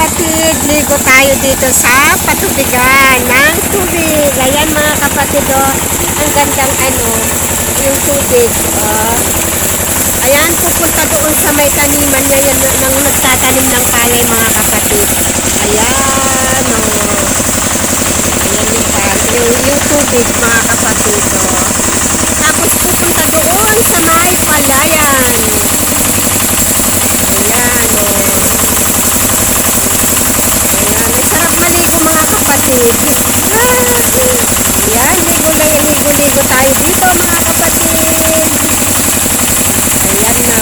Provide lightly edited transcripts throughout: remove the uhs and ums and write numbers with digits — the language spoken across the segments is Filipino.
kapatid, ligo tayo dito sa patubigan ng tubig. Ayan mga kapatid, oh, ang gandang yung tubig. Ayan, pupunta doon sa may taniman ngayon ng nagtatanim ng palay mga kapatid. Ayan, ayan yung tubig mga kapatid. Tapos pupunta doon sa may palayan. Sarap maligo mga kapatid. Ayan, ligo tayo dito mga kapatid. Ayan na.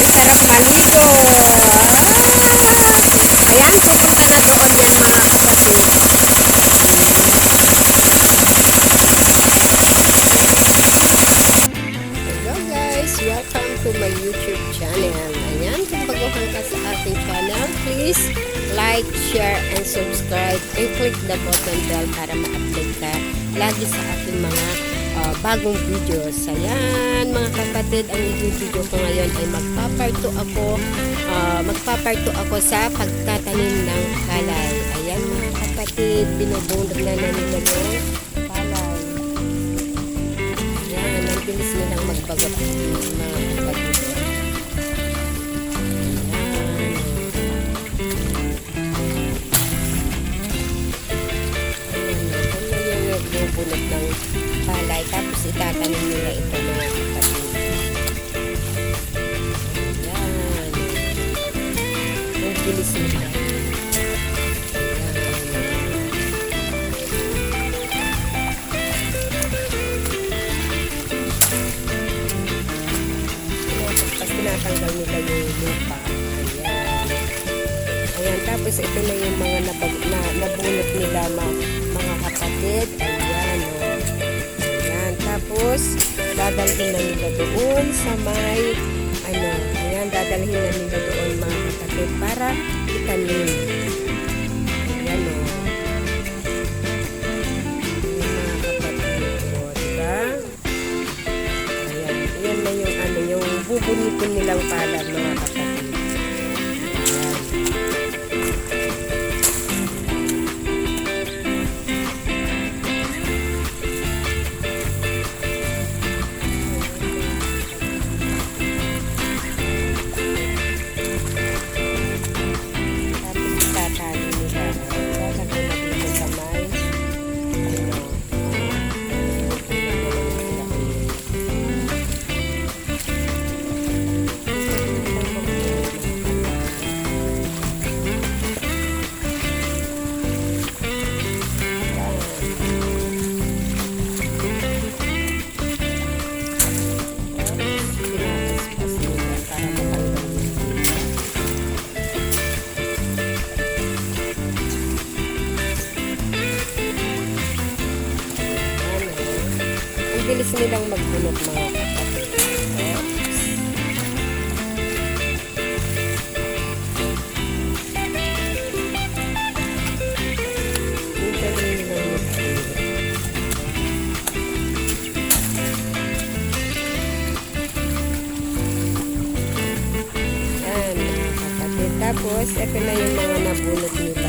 Sarap maligo. Ayan, pupunta na doon yan mga kapatid. Welcome to my YouTube channel. Ayan, kung baguhan ka sa ating channel, please like, share, and subscribe, and click the button bell para ma-update ka lagi sa ating mga bagong videos. Ayan, mga kapatid, ang video ko ngayon ay magpaparto ako sa pagtatanim ng palay. Ayan, mga kapatid, binubunod na nila yung palay. Ayan, ang bilis nilang magbagot mga kapatid. Bunot ng palay tapos itatanim nila ito mga kapatid. Ayan, ang bilis nila. Tapos tinatanggal nila yung lupa. Ayan, tapos ito na yung mga nabunot nila mga kapatid. Tapos, dadalhin na nila doon sa may, ayan, dadalhin na nila doon mga kapatid para itanim. Ayan o. Ayan mga kapatid o, diba? Ayan, ayan na yung bubunitin nilang palad mga kapatid. Bilis nilang magbunot mga kapatid. Tapos, ito na yung mga nabunot nila.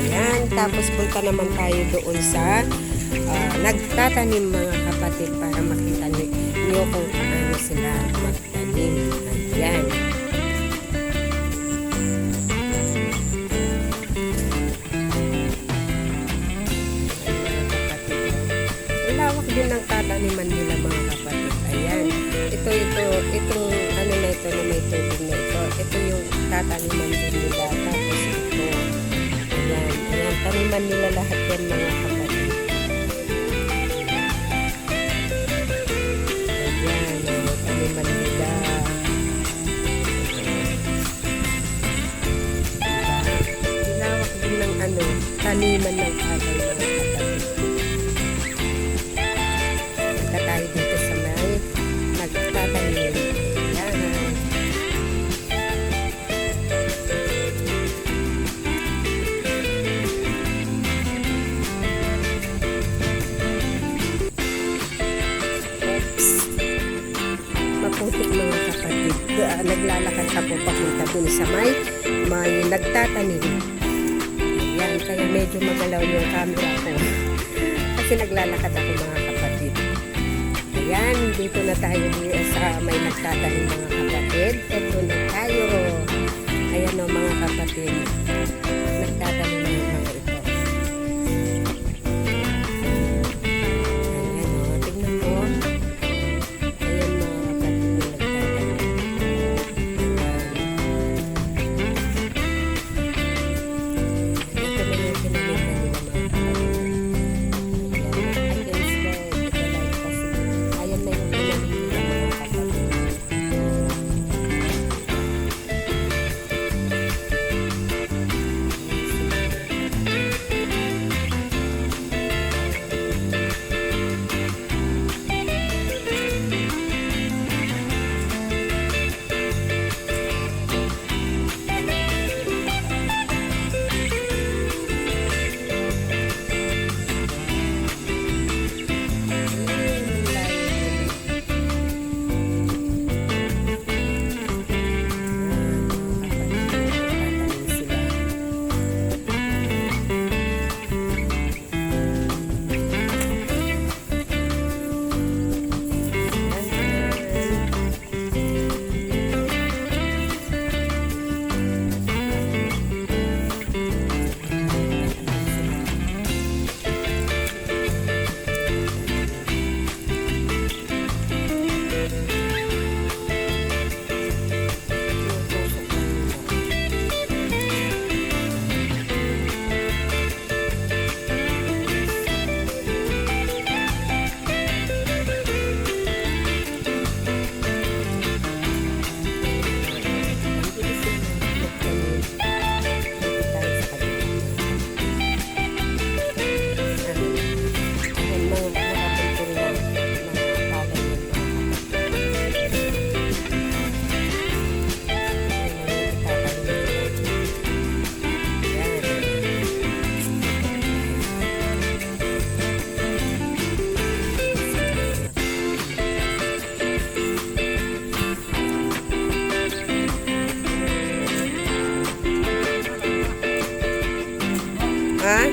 Ayan. Tapos, punta naman tayo doon sa nagtatanim mga kapatid para makita niyo kung paano sila magtanim. Ayan. Lawak din ng tataniman nila mga kapatid. Ayan. Itong na ito na may tubig na ito. Ito yung tataniman din nila. Tapos ito. Ayan. Ayan. Taniman nila lahat yan mga kapatid. Taniman ng palay mga kapatid. Punta tayo dito sa may nagtatanim. Ayan. naglalakad siya po papunta dun sa may nagtatanim. Ayan, kaya medyo magalaw yung camera ko. Kasi naglalakad ako mga kapatid. Ayan, dito na tayo sa may nagtatanim mga kapatid. Ito na tayo. Ayan o mga kapatid. Nagtatanim na yung mga ito. Ayan o, tingnan mo. Ayan mga kapatid na nagtatanim. Ito na yung pinalitan nila mga kapatid. Ayan na yung pinalitan nila mga kapatid. Ha?